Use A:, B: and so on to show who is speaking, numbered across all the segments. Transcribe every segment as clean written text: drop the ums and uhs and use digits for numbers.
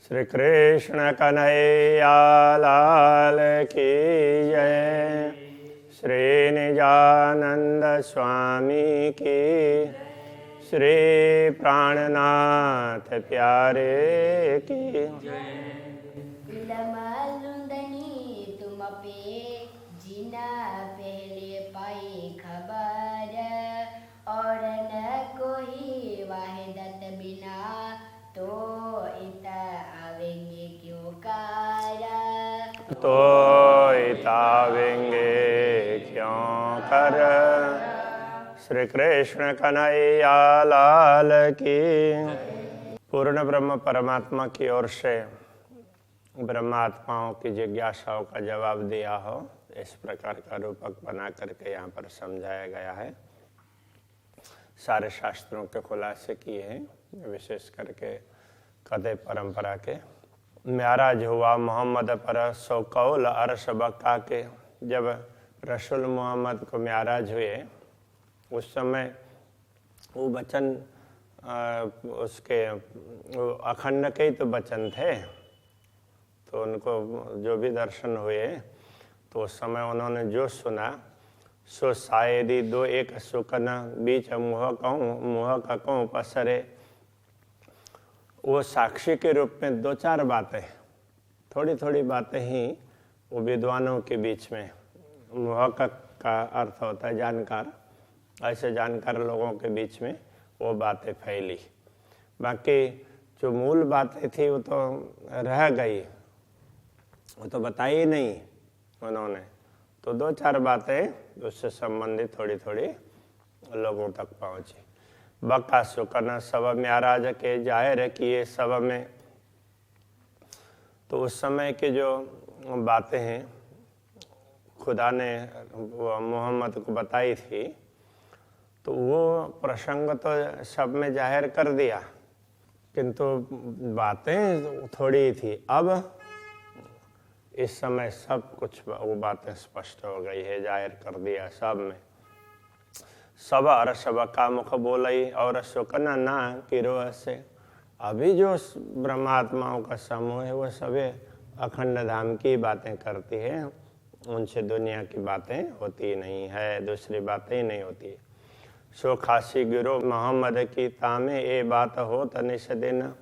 A: श्री कृष्ण कन्हैया लाल की जय। श्री निजानंद स्वामी की, श्री प्राणनाथ प्यारे की
B: कुलमलुंदनी तुम पे जीना पहले पाई खबर, और न कोई वाहिदत बिना तो इत आवेंगे क्यों काया।
A: तो इतावेंगे क्यों कर। श्री कृष्ण कन्हैया लाल की। पूर्ण ब्रह्म परमात्मा की ओर से ब्रह्मात्माओं की जिज्ञासाओं का जवाब दिया हो, इस प्रकार का रूपक बना करके यहाँ पर समझाया गया है। सारे शास्त्रों के खुलासे किए हैं, विशेष करके कदे परंपरा के। म्याराज हुआ मोहम्मद पर सो कौल अरश बक्का के। जब रसूल मोहम्मद को म्याराज हुए उस समय वो वचन उसके अखंड के ही तो वचन थे, तो उनको जो भी दर्शन हुए तो उस समय उन्होंने जो सुना सो शायदी दो एक सुकन बीच मुँह का कहूँ पसरे। वो साक्षी के रूप में दो चार बातें, थोड़ी थोड़ी बातें ही वो विद्वानों के बीच में, मुहक्कक का अर्थ होता है जानकार, ऐसे जानकार लोगों के बीच में वो बातें फैली। बाकी जो मूल बातें थी वो तो रह गई, वो तो बताई नहीं उन्होंने। तो दो चार बातें उससे संबंधित थोड़ी थोड़ी लोगों तक पहुँची। बक्का सुकन सब म्याराज के जाहिर किए सब में। तो उस समय के जो बातें हैं खुदा ने मोहम्मद को बताई थी, तो वो प्रसंग तो सब में जाहिर कर दिया, किंतु बातें थोड़ी थी। अब इस समय सब कुछ वो बातें स्पष्ट हो गई है, जाहिर कर दिया सब में। सब अरस बका मुख बोलई और सुकन ना किरो से। अभी जो ब्रह्मात्माओं का समूह है वो सभी अखंड धाम की बातें करती है, उनसे दुनिया की बातें होती नहीं है, दूसरी बातें ही नहीं होती। सो खासी गिरो मोहम्मद की तामे ये बात हो तनिश दिन।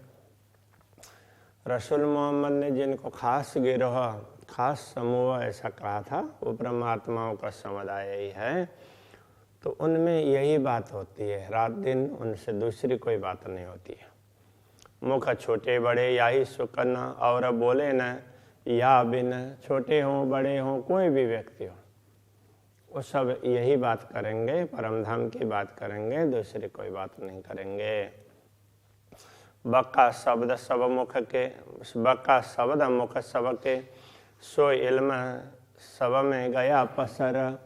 A: रसूल मोहम्मद ने जिनको खास गिरोह, खास समूह ऐसा कहा था, वो ब्रह्मात्माओं का समुदाय ही है। तो उनमें यही बात होती है, रात दिन उनसे दूसरी कोई बात नहीं होती है। मुख छोटे बड़े या ही सुकन और बोले न या बिन। छोटे हों बड़े हों कोई भी व्यक्ति हो, वो सब यही बात करेंगे, परमधाम की बात करेंगे, दूसरी कोई बात नहीं करेंगे। बक्का शब्द सब मुख के, बक्का शब्द मुख सब के, सो इल्म सब में गया पसर।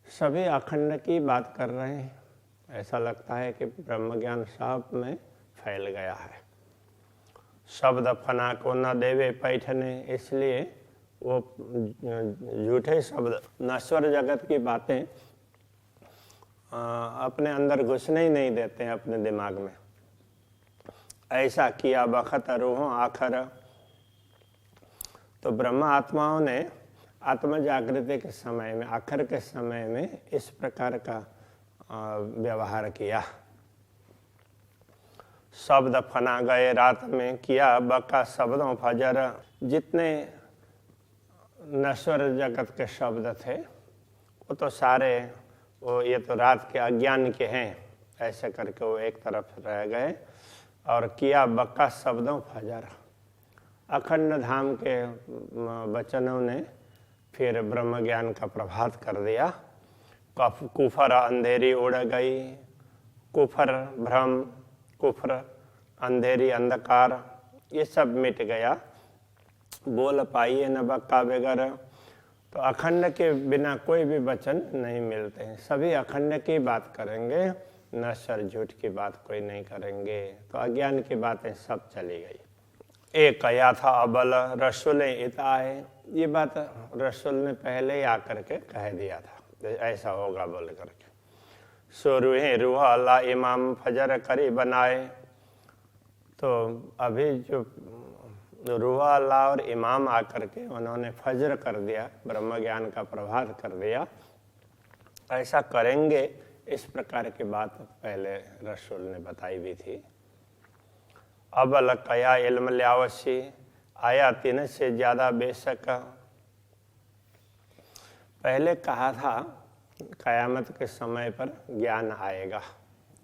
A: सभी अखंड की बात कर रहे हैं, ऐसा लगता है कि ब्रह्म ज्ञान सब में फैल गया है। शब्द फना को न देवे पैठने, इसलिए वो झूठे शब्द, नश्वर जगत की बातें अपने अंदर घुसने ही नहीं देते हैं अपने दिमाग में। ऐसा किया बखत रूहों आखर। तो ब्रह्म आत्माओं ने आत्म जागृति के समय में, आखिर के समय में इस प्रकार का व्यवहार किया। शब्द फना गए रात में किया बका शब्दों फजर। जितने नश्वर जगत के शब्द थे वो तो सारे वो ये तो रात के अज्ञान के हैं, ऐसे करके वो एक तरफ रह गए। और किया बका शब्दों फजर। अखंड धाम के वचनों ने फिर ब्रह्म ज्ञान का प्रभात कर दिया। कुफर अंधेरी उड़ गई। कुफर भ्रम, कुफर अंधेरी अंधकार, ये सब मिट गया। बोल पाइए न बक्का बगैर। तो अखंड के बिना कोई भी वचन नहीं मिलते हैं, सभी अखंड की बात करेंगे, नश्वर झूठ की बात कोई नहीं करेंगे। तो अज्ञान की बातें सब चली गई। एक कया था अबल रसूल इताए, ये बात रसूल ने पहले ही आकर के कह दिया था ऐसा होगा बोल करके। सो रूह अल्लाह इमाम फजर करी बनाए। तो अभी जो रूहा अल्लाह और इमाम आकर के उन्होंने फज्र कर दिया, ब्रह्म ज्ञान का प्रभात कर दिया। ऐसा करेंगे, इस प्रकार की बात पहले रसूल ने बताई भी थी। अब अलकया इल्म ल्यावसी, आया 3 से ज़्यादा बेशक। पहले कहा था क़यामत के समय पर ज्ञान आएगा,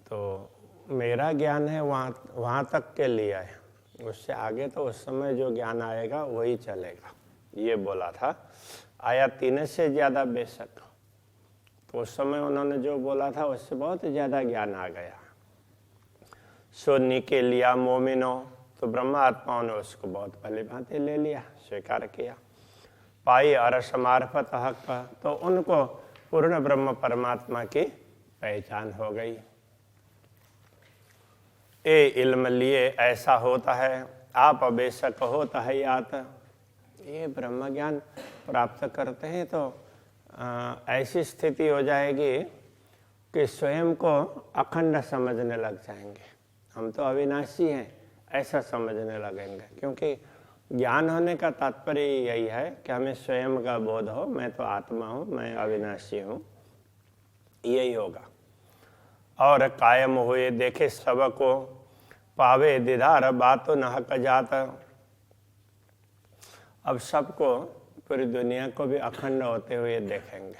A: तो मेरा ज्ञान है वहाँ तक के लिए है, उससे आगे तो उस समय जो ज्ञान आएगा वही चलेगा, ये बोला था। आया 3 से ज़्यादा बेशक, तो उस समय उन्होंने जो बोला था उससे बहुत ज़्यादा ज्ञान आ गया। सोनी के लिया मोमिनो, तो ब्रह्म आत्माओं ने उसको बहुत भली भांति ले लिया, स्वीकार किया। पाई अरस मार्फत हक, तो उनको पूर्ण ब्रह्म परमात्मा की पहचान हो गई। ए इल्म लिए ऐसा होता है, आप बेशक होता है यात। ये ब्रह्म ज्ञान प्राप्त करते हैं तो ऐसी स्थिति हो जाएगी कि स्वयं को अखंड समझने लग जाएंगे। हम तो अविनाशी हैं ऐसा समझने लगेंगे, क्योंकि ज्ञान होने का तात्पर्य यही है कि हमें स्वयं का बोध हो, मैं तो आत्मा हूँ, मैं अविनाशी हूँ, यही होगा। और कायम हुए देखे सबको, पावे दीदार बातो न हक जात। अब सबको, पूरी दुनिया को भी अखंड होते हुए देखेंगे।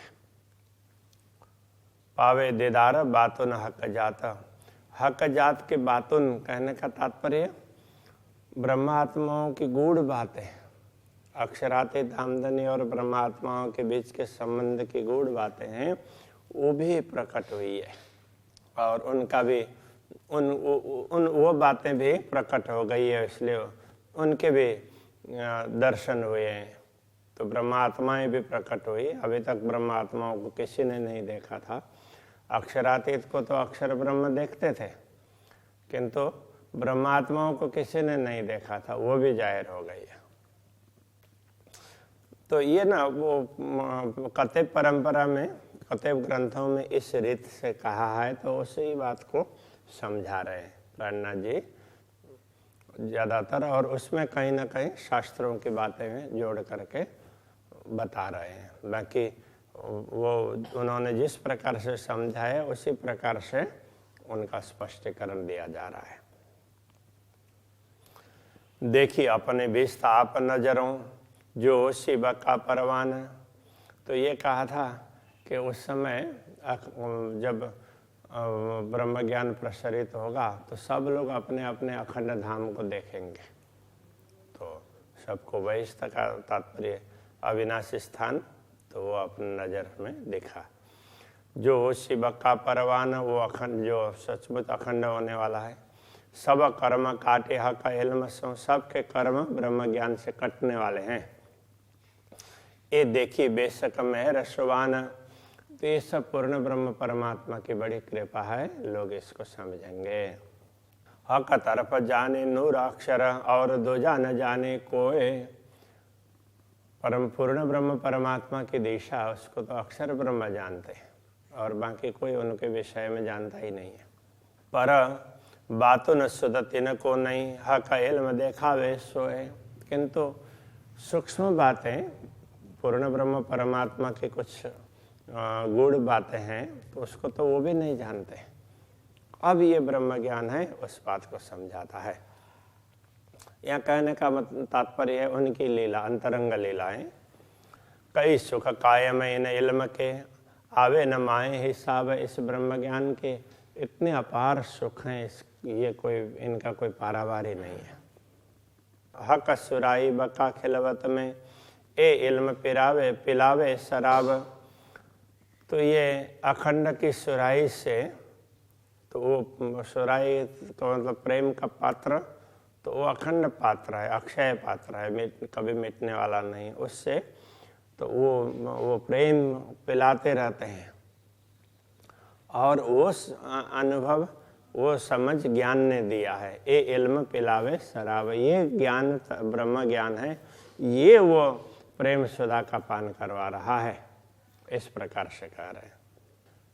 A: पावे दीदार बातो न हक जात। हक जात के बातुन कहने का तात्पर्य ब्रह्मात्माओं की गूढ़ बातें, अक्षरातीत आमदनी और ब्रह्मात्माओं के बीच के संबंध की गूढ़ बातें हैं, वो भी प्रकट हुई है, और उनका भी वो बातें भी प्रकट हो गई है, इसलिए उनके भी दर्शन हुए हैं। तो ब्रह्मात्माएं भी प्रकट हुई। अभी तक ब्रह्मात्माओं को किसी ने नहीं देखा था। अक्षरातीत को तो अक्षर ब्रह्म देखते थे, किंतु ब्रह्मात्माओं को किसी ने नहीं देखा था, वो भी जाहिर हो गई है। तो ये ना वो कतेब परंपरा में, कतेब ग्रंथों में इस रीत से कहा है, तो उसी बात को समझा रहे हैं प्राणनाथ जी ज़्यादातर, और उसमें कहीं ना कहीं शास्त्रों की बातें जोड़ करके बता रहे हैं। बाकी वो उन्होंने जिस प्रकार से समझा है उसी प्रकार से उनका स्पष्टीकरण दिया जा रहा है। देखिए अपने विस्थाप नजरों, जो शिव का परवान। तो ये कहा था कि उस समय जब ब्रह्म ज्ञान प्रसरित होगा तो सब लोग अपने अपने अखंड धाम को देखेंगे। तो सबको वैश्य का तात्पर्य अविनाशी स्थान, तो वो अपने नज़र में देखा। जो शिव का परवान, वो अखंड, जो सचमुच अखंड होने वाला है। सब कर्म काटे हक इल्म सो, सबके कर्म ब्रह्म ज्ञान से कटने वाले हैं। ये देखी बेशक मेहर सुवान। तो ये सब पूर्ण ब्रह्म परमात्मा की बड़ी कृपा है, लोग इसको समझेंगे। हक तरफ जाने नूर अक्षर, और दूजा न जाने कोई। परम पूर्ण ब्रह्म परमात्मा की दिशा, उसको तो अक्षर ब्रह्म जानते हैं, और बाकी कोई उनके विषय में जानता ही नहीं है। पर बातों न सुदती न को नहीं, हक इल्म देखावे सोए। किंतु सूक्ष्म बातें, पूर्ण ब्रह्म परमात्मा की कुछ गूढ़ बातें हैं, तो उसको तो वो भी नहीं जानते। अब ये ब्रह्म ज्ञान है, उस बात को समझाता है। यहाँ कहने का तात्पर्य है उनकी लीला, अंतरंग लीलाएं। कई सुख कायम इन इल्म के, आवे न माए हिसाब इस ब्रह्म ज्ञान के। इतने अपार सुख हैं, ये कोई, इनका कोई पारावार ही नहीं है। हक सुराई बका खिलवत में, ए इल्म पिलावे शराब। तो ये अखंड की सुराई से, तो वो सुराई का मतलब प्रेम का पात्र, तो वो अखंड पात्र है, अक्षय पात्र है, कभी मिटने वाला नहीं। उससे तो वो प्रेम पिलाते रहते हैं, और वो अनुभव, वो समझ ज्ञान ने दिया है। ए इल्म पिलावे शराब, ये ज्ञान ब्रह्म ज्ञान है, ये वो प्रेम सुधा का पान करवा रहा है, इस प्रकार से कह रहे हैं।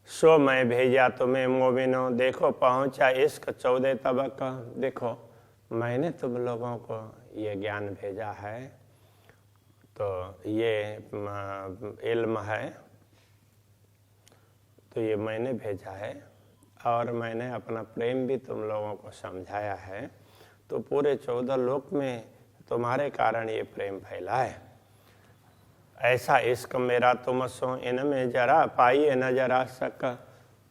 A: सो मैं भेजा तुम्हें मोमिनो, देखो पहुंचा इश्क 14 तबक। देखो मैंने तुम लोगों को ये ज्ञान भेजा है, तो ये इल्म है, तो ये मैंने भेजा है, और मैंने अपना प्रेम भी तुम लोगों को समझाया है, तो पूरे 14 लोक में तुम्हारे कारण ये प्रेम फैला है। ऐसा इश्क मेरा तुम सो इनमें जरा पाइए न जरा शक।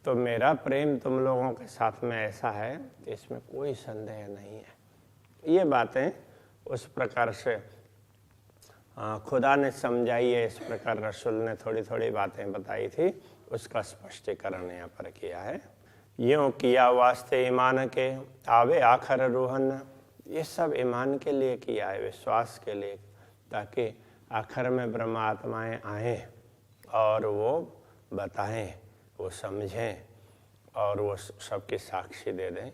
A: तो मेरा प्रेम तुम लोगों के साथ में ऐसा है, इसमें कोई संदेह नहीं है। ये बातें उस प्रकार से खुदा ने समझाई है, इस प्रकार रसूल ने थोड़ी थोड़ी बातें बताई थी, उसका स्पष्टीकरण यहाँ पर किया है। यूँ किया वास्ते ईमान के आवे आखर रूहन। ये सब ईमान के लिए किया है, विश्वास के लिए, ताकि आखिर में ब्रह्म आत्माएँ आएँ और वो बताएं, वो समझें और वो सबकी साक्षी दे दें।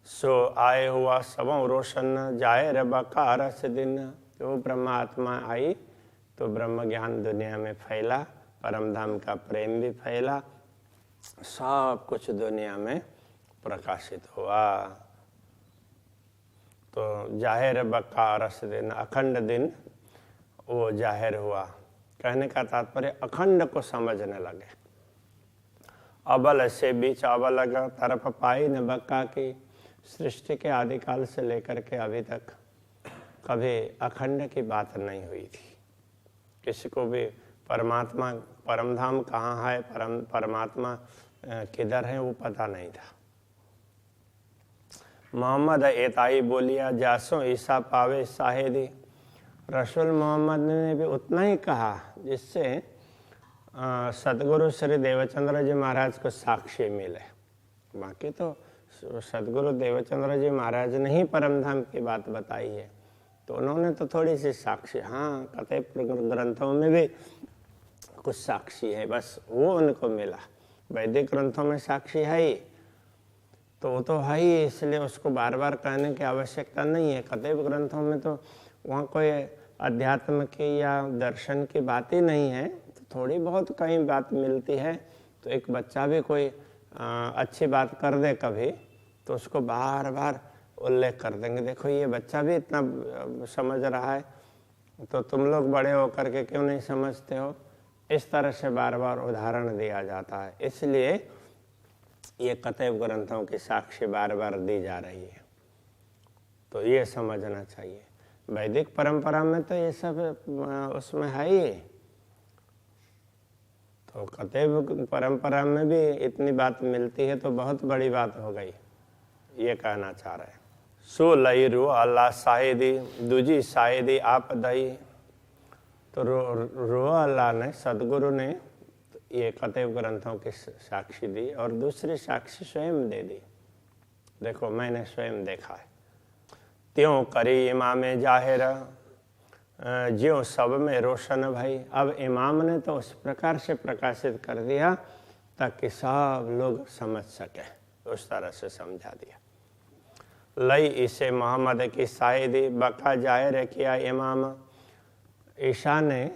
A: सो आए हुआ सबों रोशन जाए रबका रस दिन। तो ब्रह्म आत्मा आई तो ब्रह्म ज्ञान दुनिया में फैला, परम धाम का प्रेम भी फैला, सब कुछ दुनिया में प्रकाशित हुआ। तो जाहिर बका रस दिन, अखंड दिन वो जाहिर हुआ। कहने का तात्पर्य अखंड को समझने लगे। अबल से बीच अबल तरफ पाई न बक्का की। सृष्टि के आदिकाल से लेकर के अभी तक कभी अखंड की बात नहीं हुई थी। किसी को भी परमात्मा परमधाम कहाँ है, परमात्मा किधर है, वो पता नहीं था। मोहम्मद एताई बोलिया जासो ईसा पावे साहेदी। रसूल मोहम्मद ने भी उतना ही कहा जिससे सतगुरु श्री देवचंद्र जी महाराज को साक्षी मिले। बाकी तो सतगुरु देवचंद्र जी महाराज ने ही परमधाम की बात बताई है, तो उन्होंने तो थोड़ी सी साक्षी, हाँ कतई ग्रंथों में भी कुछ साक्षी है, बस वो उनको मिला। वैदिक ग्रंथों में साक्षी है ही, तो वो तो है ही, इसलिए उसको बार बार कहने की आवश्यकता नहीं है। कतई ग्रंथों में तो वहाँ कोई अध्यात्म की या दर्शन की बात ही नहीं है, तो थोड़ी बहुत कहीं बात मिलती है। तो एक बच्चा भी कोई अच्छी बात कर दे कभी, तो उसको बार बार उल्लेख कर देंगे, देखो ये बच्चा भी इतना समझ रहा है, तो तुम लोग बड़े होकर के क्यों नहीं समझते हो। इस तरह से बार बार उदाहरण दिया जाता है, इसलिए ये कतई ग्रंथों की साक्षी बार बार दी जा रही है। तो ये समझना चाहिए। वैदिक परंपरा में तो ये सब उसमें है ही, तो कतई परंपरा में भी इतनी बात मिलती है तो बहुत बड़ी बात हो गई, ये कहना चाह रहे हैं। सो लई रो अल्लाह शाहिदी दूजी शाहिदी आप दई। तो रो अल्लाह ने, सदगुरु ने ये कतई ग्रंथों की साक्षी दी और दूसरी साक्षी स्वयं दे दी। देखो मैंने स्वयं देखा है। त्यों करी इमाम जाहिर ज्यों सब में रोशन भाई। अब इमाम ने तो उस प्रकार से प्रकाशित कर दिया ताकि सब लोग समझ सके, उस तरह से समझा दिया। लई इसे मोहम्मद की शाहिदी बका जाहिर किया इमाम। ईशा ने,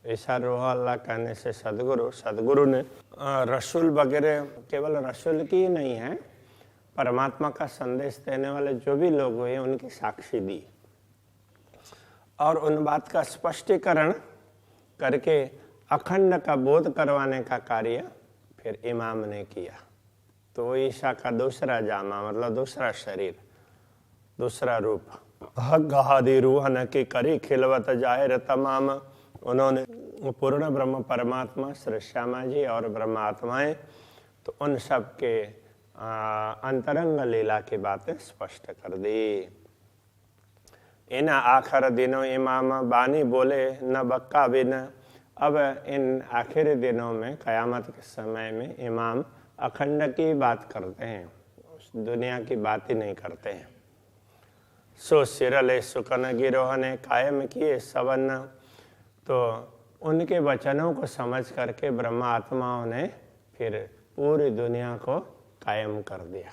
A: ईशा रोह अल्लाह कहने से सदगुरु ने रसूल वगैरह, केवल रसूल की ही नहीं है, परमात्मा का संदेश देने वाले जो भी लोग हुए उनकी साक्षी दी और उन बात का स्पष्टीकरण करके अखंड का बोध करवाने का कार्य फिर इमाम ने किया। तो ईशा का दूसरा जामा, मतलब दूसरा शरीर, दूसरा रूप। गहादी रूहन की करी खिलवत जाहिर तमाम। उन्होंने पूर्ण ब्रह्म परमात्मा श्री श्यामा जी और ब्रह्म आत्माएं, तो उन सब के अंतरंग लीला की बातें स्पष्ट कर दी। इन आखिर दिनों इमाम बानी बोले न बक्का बिन। अब इन आखिरी दिनों में, कयामत के समय में, इमाम अखंड की बात करते हैं, उस दुनिया की बात ही नहीं करते हैं। सो सिरले सुकन गिरोह ने कायम किए सवन। तो उनके वचनों को समझ करके ब्रह्म आत्माओं ने फिर पूरी दुनिया को कायम कर दिया।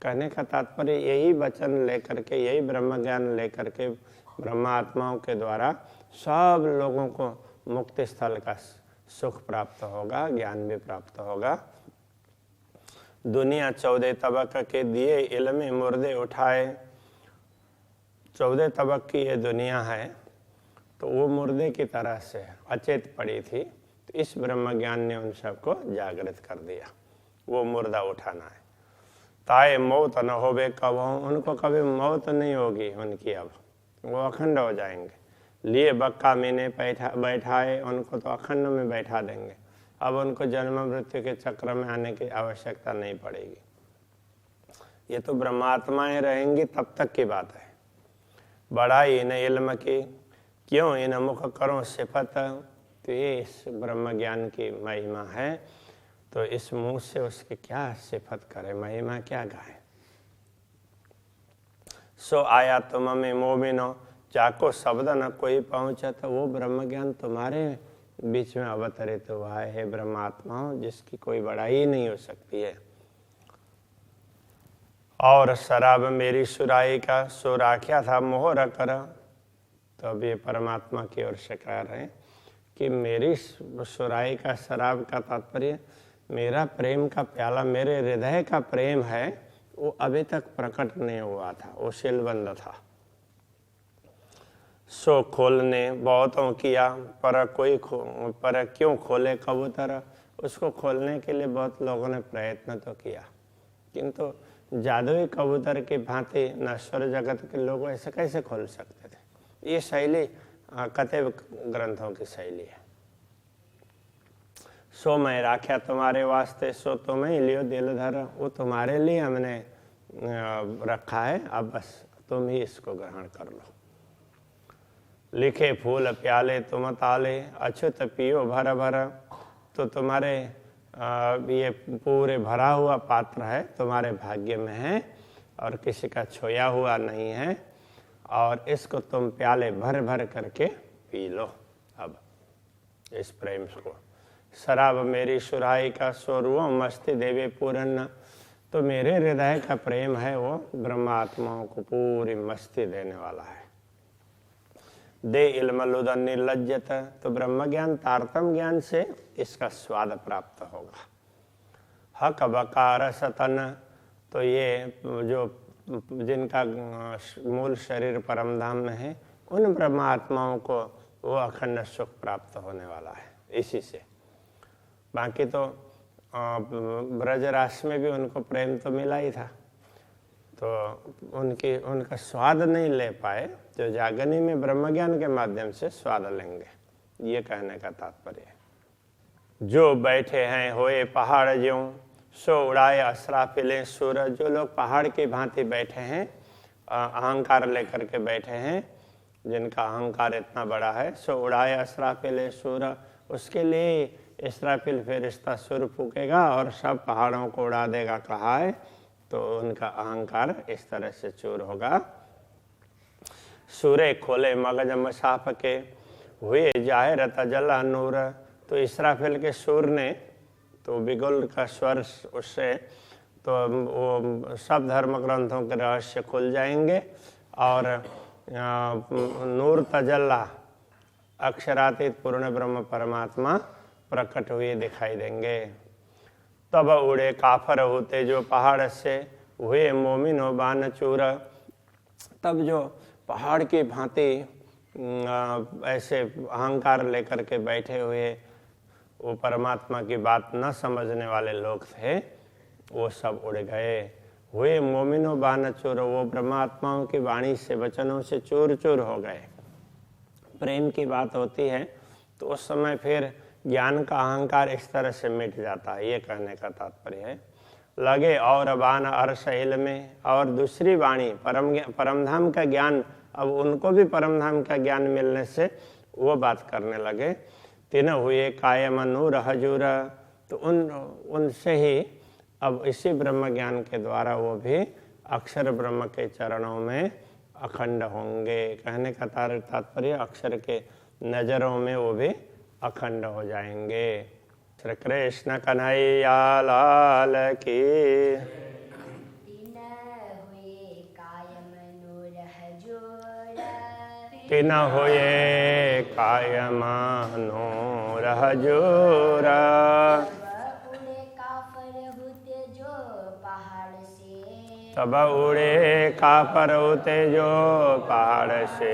A: कहने का तात्पर्य यही वचन लेकर के, यही ब्रह्म ज्ञान लेकर के ब्रह्म आत्माओं के द्वारा सब लोगों को मुक्ति स्थल का सुख प्राप्त होगा, ज्ञान भी प्राप्त होगा। दुनिया 14 तबक के दिए इल्म मुर्दे उठाए। 14 तबक की ये दुनिया है, तो वो मुर्दे की तरह से अचेत पड़ी थी। तो इस ब्रह्म ज्ञान ने उन सबको जागृत कर दिया। वो मुर्दा उठाना है। ताए मौत न होवे कबहू, उनको कभी मौत नहीं होगी उनकी, अब वो अखंड हो जाएंगे। लिए बक्का मीने बैठाए, उनको तो अखंड में बैठा देंगे। अब उनको जन्म मृत्यु के चक्र में आने की आवश्यकता नहीं पड़ेगी। ये तो ब्रह्मात्माएं रहेंगी तब तक की बात है। बढ़ाई इन इल्म की, क्यों इन मुख करो सिफत। तो ये इस ब्रह्म ज्ञान की महिमा है, तो इस मुंह से उसकी क्या सिफत करे, महिमा क्या गाए। सो आया तुम में मोमिनो, जाको शब्द न कोई पहुँचा। तो वो ब्रह्म ज्ञान तुम्हारे बीच में अवतरित हुआ है ब्रह्मात्माओं, जिसकी कोई बढ़ाई नहीं हो सकती है। और शराब मेरी सुराई का, सो राख्या था मोहर कर। तो अब ये परमात्मा की ओर से कह रहे हैं कि मेरी सुराई का, शराब का तात्पर्य मेरा प्रेम का प्याला, मेरे हृदय का प्रेम है, वो अभी तक प्रकट नहीं हुआ था, वो सीलबंद था। सो खोलने बहुतों किया, पर क्यों खोले कबूतर। उसको खोलने के लिए बहुत लोगों ने प्रयत्न तो किया, किंतु जादुई कबूतर की भांति नश्वर जगत के लोग ऐसे कैसे खोल सकते थे। ये शैली कथेव ग्रंथों की शैली है। सो मैं राख्या तुम्हारे वास्ते, सो तुम्हें लियो दिल धर। वो तुम्हारे लिए हमने रखा है, अब बस तुम ही इसको ग्रहण कर लो। लिखे फूल प्याले तुम ताले, अछूत पियो भर भर। तो तुम्हारे ये पूरे भरा हुआ पात्र है, तुम्हारे भाग्य में है और किसी का छोया हुआ नहीं है, और इसको तुम प्याले भर भर करके पी लो अब इस प्रेम को। शराब मेरी सुराई का, सोरुओ मस्ती देवे पूरन। तो मेरे हृदय का प्रेम है, वो ब्रह्मात्माओं को पूरी मस्ती देने वाला है। दे इल्म लुदन निर्लज्जत। तो ब्रह्म ज्ञान तारतम ज्ञान से इसका स्वाद प्राप्त होगा। हक बकार सतन। तो ये जो जिनका मूल शरीर परमधाम में है, उन ब्रह्मात्माओं को वो अखंड सुख प्राप्त होने वाला है इसी से। बाकी तो ब्रजरास में भी उनको प्रेम तो मिला ही था, तो उनका स्वाद नहीं ले पाए, जो जागनी में ब्रह्म ज्ञान के माध्यम से स्वाद लेंगे, ये कहने का तात्पर्य है। जो बैठे हैं होए पहाड़ ज्यों, सो उड़ाए असराफिले सूर। जो लोग पहाड़ की भांति बैठे हैं, अहंकार लेकर के बैठे हैं, जिनका अहंकार इतना बड़ा है, सो उड़ाए असराफिले सूर। उसके लिए इसराफिल फरिश्ता सुर फूकेगा और सब पहाड़ों को उड़ा देगा कहा है, तो उनका अहंकार इस तरह से चूर होगा। सूरे खोले मगज मसाफ के, हुए जाहिर तजला नूर। तो इसराफिल के सूर ने तो बिगुल का स्वर उससे तो वो सब धर्म ग्रंथों के रहस्य खुल जाएंगे, और नूर तजल्ला अक्षरातीत पूर्ण ब्रह्म परमात्मा प्रकट हुए दिखाई देंगे। तब उड़े काफर होते जो पहाड़ से, हुए मोमिन हो बान चूर। तब जो पहाड़ की भांति ऐसे अहंकार लेकर के बैठे हुए वो परमात्मा की बात न समझने वाले लोग थे, वो सब उड़ गए। हुए मोमिनो बान चूर। वो ब्रह्मात्माओं की वाणी से, वचनों से चूर चूर हो गए। प्रेम की बात होती है तो उस समय फिर ज्ञान का अहंकार इस तरह से मिट जाता है, ये कहने का तात्पर्य है। लगे और बान अर्शैल में। और दूसरी वाणी परमधाम का ज्ञान, अब उनको भी परमधाम का ज्ञान मिलने से वो बात करने लगे। तीन हुए कायम नूर हजूर। तो उनसे ही अब इसी ब्रह्म ज्ञान के द्वारा वो भी अक्षर ब्रह्म के चरणों में अखंड होंगे। कहने का तात्पर्य अक्षर के नजरों में वो भी अखंड हो जाएंगे। श्री कृष्ण कन्हैया लाल की। तीन हुए कायम नूर हजूर। तब उड़े कापर उते जो पहाड़ से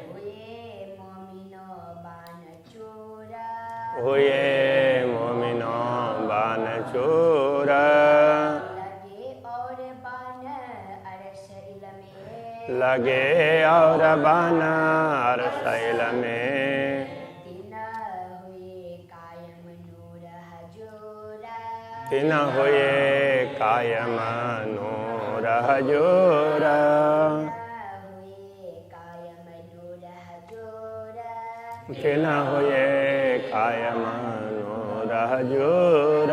B: हुए मोमिनो बान चोरा
A: हुए मोमिनो बान चोर
B: लगे और बान अरसैल में
A: लगे और बान अरसैल में
B: दिन हुए कायम नूर हजूरा
A: दिन हुए कायम नूर हजूर
B: हुए कायम नूर हजूरा
A: दिन हुए कायम नूर हजूर